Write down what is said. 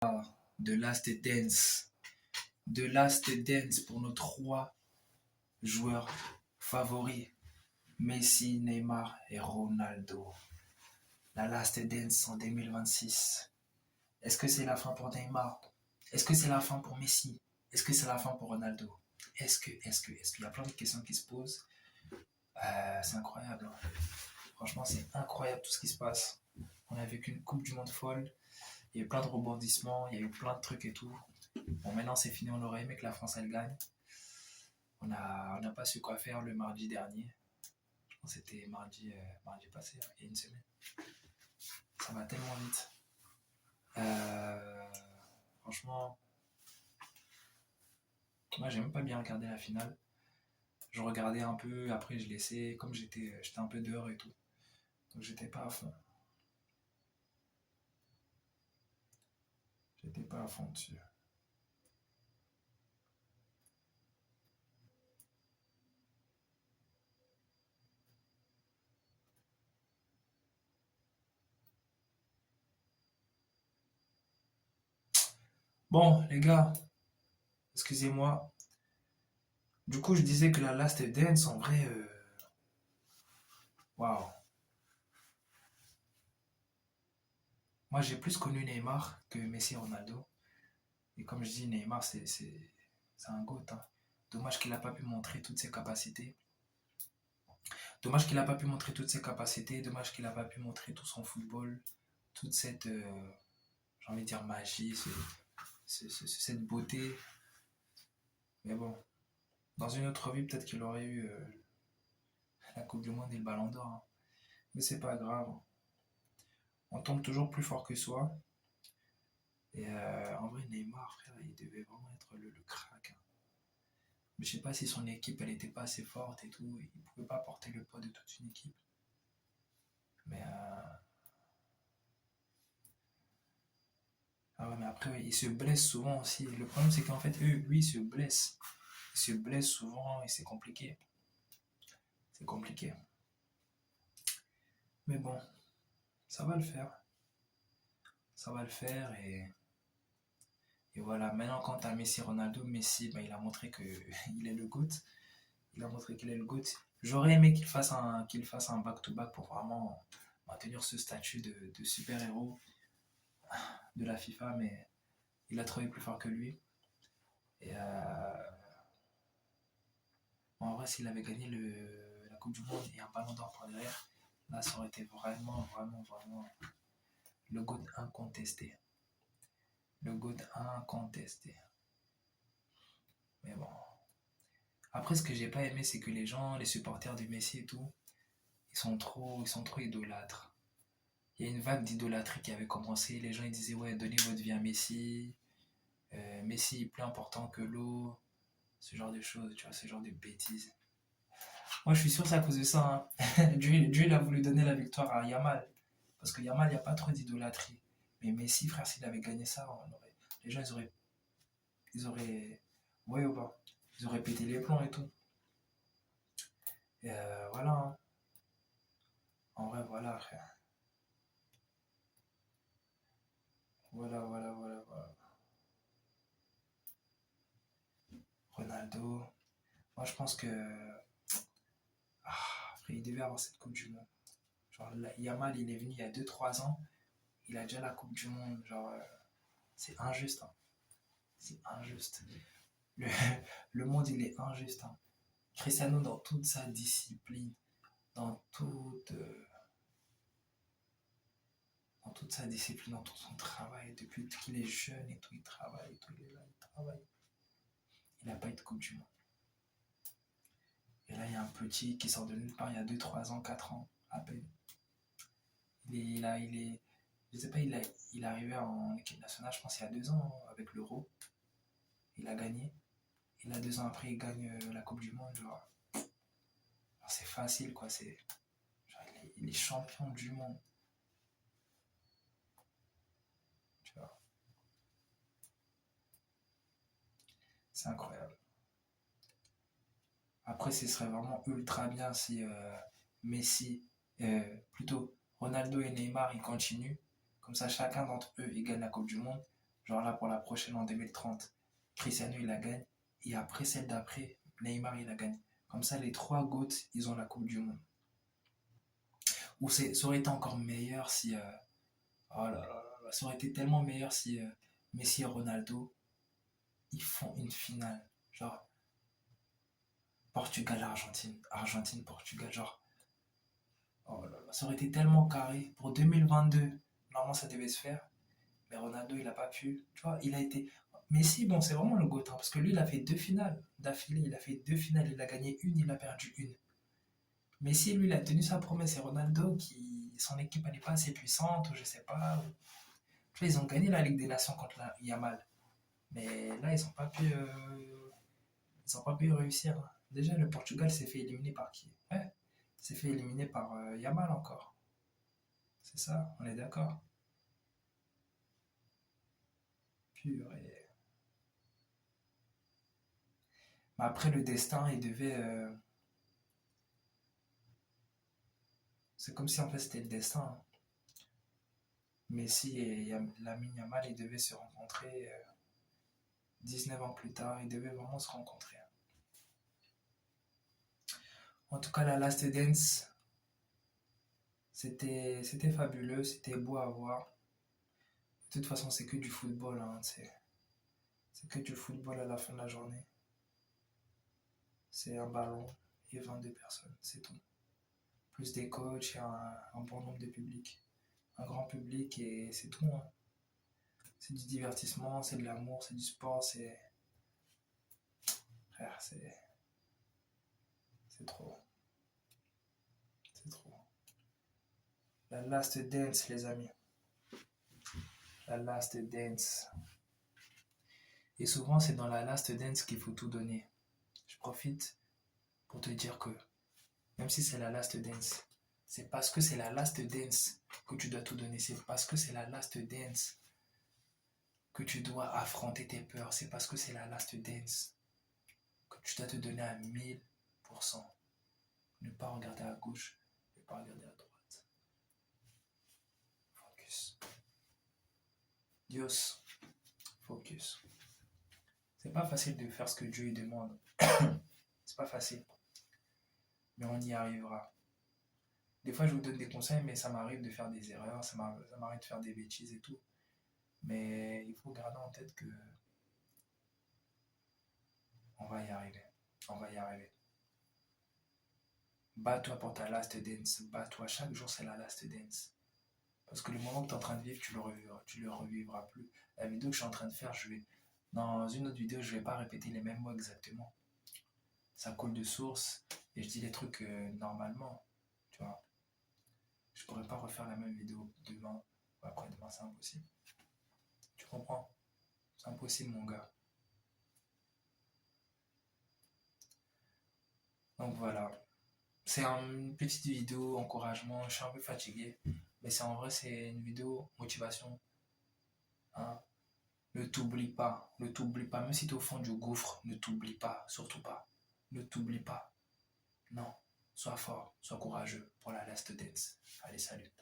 De Last Dance. De Last Dance pour nos trois joueurs favoris. Messi, Neymar et Ronaldo. La Last Dance en 2026. Est-ce que c'est la fin pour Neymar? Est-ce que c'est la fin pour Messi? Est-ce que c'est la fin pour Ronaldo? Est-ce qu'il y a plein de questions qui se posent. C'est incroyable. Hein. Franchement, c'est incroyable tout ce qui se passe. On a vécu une Coupe du Monde folle. Il y a eu plein de rebondissements, il y a eu plein de trucs et tout. Bon, maintenant c'est fini, on aurait aimé que la France elle gagne. On n'a pas su quoi faire le mardi dernier. Je pense que c'était mardi passé, il y a une semaine. Ça va tellement vite. Franchement, moi j'ai même pas bien regardé la finale. Je regardais un peu, après je laissais, comme j'étais un peu dehors et tout. Donc j'étais pas à fond. J'étais pas à fond dessus. Bon, les gars, excusez-moi. Du coup, je disais que la Last Dance, en vrai, waouh. Moi, j'ai plus connu Neymar que Messi et Ronaldo. Et comme je dis, Neymar, c'est un GOAT. Hein. Dommage qu'il n'a pas pu montrer toutes ses capacités. Dommage qu'il n'a pas pu montrer toutes ses capacités. Dommage qu'il n'a pas pu montrer tout son football. Toute cette, j'ai envie de dire, magie, cette beauté. Mais bon, dans une autre vie, peut-être qu'il aurait eu la Coupe du Monde et le Ballon d'Or. Hein. Mais c'est pas grave. On tombe toujours plus fort que soi. Et en vrai, Neymar, frère, il devait vraiment être le crack. Hein. Mais je sais pas si son équipe, elle était pas assez forte et tout. Il pouvait pas porter le poids de toute une équipe. Mais, ah ouais, mais après, ouais, il se blesse souvent aussi. Le problème, c'est qu'en fait, lui, il se blesse. Il se blesse souvent et c'est compliqué. C'est compliqué. Mais bon, ça va le faire. Ça va le faire et voilà. Maintenant, quant à Messi, Ronaldo, Messi, ben, il a montré qu'il est le GOAT. Il a montré qu'il est le GOAT. J'aurais aimé qu'il fasse un back-to-back pour vraiment maintenir ce statut de super-héros de la FIFA, mais il a trouvé plus fort que lui. Et en vrai, s'il avait gagné la Coupe du Monde et un ballon d'or par derrière, là, ça aurait été vraiment, vraiment, vraiment le GOAT incontesté. Le GOAT incontesté. Mais bon. Après, ce que j'ai pas aimé, c'est que les gens, les supporters du Messi et tout, ils sont trop idolâtres. Il y a une vague d'idolâtrie qui avait commencé. Les gens ils disaient ouais, donnez votre vie à Messi. Messi est plus important que l'eau. Ce genre de choses, tu vois, ce genre de bêtises. Moi, je suis sûr que c'est à cause de ça. Hein. Dieu, il a voulu donner la victoire à Yamal. Parce que Yamal, il n'y a pas trop d'idolâtrie. Mais Messi, frère, s'il avait gagné ça, les gens, ils auraient, ouais ou pas, ils auraient pété les plombs et tout. Et voilà. Hein. En vrai, voilà, frère. Voilà, voilà, voilà, voilà. Ronaldo. Moi, je pense que frère, il devait avoir cette Coupe du Monde. Genre, Yamal, il est venu il y a 2 3 ans. Il a déjà la Coupe du Monde. Genre, c'est injuste. Hein. C'est injuste. Le, le monde, il est injuste. Hein. Cristiano, dans toute sa discipline, dans toute, euh, dans toute sa discipline, dans tout son travail, depuis qu'il est jeune et tout, il travaille, et tout, il est là, il travaille. Il n'a pas eu de Coupe du Monde. Et là, il y a un petit qui sort de nulle part il y a 2 3 ans, 4 ans, à peine. Je sais pas, il est arrivé en équipe nationale, je pense, il y a 2 ans, avec l'Euro. Il a gagné. Et là, 2 ans après, il gagne la Coupe du Monde. Genre, c'est facile, quoi. Genre, il est champion du monde. Tu vois. C'est incroyable. Après, ce serait vraiment ultra bien si Messi, plutôt Ronaldo et Neymar, ils continuent. Comme ça, chacun d'entre eux, il gagne la Coupe du Monde. Genre là, pour la prochaine en 2030, Cristiano, il la gagne. Et après, celle d'après, Neymar, il la gagne. Comme ça, les trois GOAT, ils ont la Coupe du Monde. Ou ça aurait été encore meilleur si... oh là là là, ça aurait été tellement meilleur si Messi et Ronaldo, ils font une finale. Genre, Portugal-Argentine. Argentine-Portugal. Genre, oh là là, ça aurait été tellement carré. Pour 2022, normalement, ça devait se faire. Mais Ronaldo, il n'a pas pu. Tu vois, il a été. Messi, bon, c'est vraiment le GOAT, hein, parce que lui, il a fait 2 finales d'affilée. Il a fait 2 finales. Il a gagné une, il a perdu une. Messi, lui, il a tenu sa promesse. Et Ronaldo, son équipe, elle n'est pas assez puissante, ou je sais pas. Tu vois, ils ont gagné la Ligue des Nations contre la Yamal. Mais là, ils ont pas pu réussir, hein. Déjà, le Portugal s'est fait éliminer par qui? Ouais, s'est fait éliminer par Yamal encore. C'est ça, on est d'accord. Purée. Mais après, le destin, il devait. C'est comme si en fait c'était le destin, hein. Messi et Lamine Yamal, ils devaient se rencontrer 19 ans plus tard. Ils devaient vraiment se rencontrer. En tout cas, la Last Dance, c'était fabuleux, c'était beau à voir. De toute façon, c'est que du football, hein, c'est que du football à la fin de la journée. C'est un ballon et 22 personnes, c'est tout. Plus des coachs et un bon nombre de public. Un grand public et c'est tout, hein. C'est du divertissement, c'est de l'amour, c'est du sport, frère, c'est trop. C'est trop. La Last Dance, les amis. La Last Dance. Et souvent, c'est dans la Last Dance qu'il faut tout donner. Je profite pour te dire que, même si c'est la Last Dance, c'est parce que c'est la Last Dance que tu dois tout donner. C'est parce que c'est la Last Dance que tu dois affronter tes peurs. C'est parce que c'est la Last Dance que tu dois te donner à 1000%. Ne pas regarder à gauche, ne pas regarder à droite. Focus. Dios, focus. C'est pas facile de faire ce que Dieu lui demande. C'est pas facile. Mais on y arrivera. Des fois, je vous donne des conseils, mais ça m'arrive de faire des erreurs, ça m'arrive de faire des bêtises et tout. Mais il faut garder en tête que on va y arriver. On va y arriver. Bats-toi pour ta last dance. Bats-toi. Chaque jour, c'est la last dance. Parce que le moment que tu es en train de vivre, tu le revivras plus. La vidéo que je suis en train de faire, dans une autre vidéo, je vais pas répéter les mêmes mots exactement. Ça coule de source et je dis les trucs normalement. Tu vois. Je pourrais pas refaire la même vidéo demain ou après-demain, c'est impossible. Tu comprends? C'est impossible, mon gars. Donc voilà. C'est une petite vidéo encouragement. Je suis un peu fatigué. Mais en vrai, c'est une vidéo motivation. Hein. Ne t'oublie pas. Ne t'oublie pas. Même si tu es au fond du gouffre, ne t'oublie pas. Surtout pas. Ne t'oublie pas. Non. Sois fort. Sois courageux pour la last dance. Allez, salut.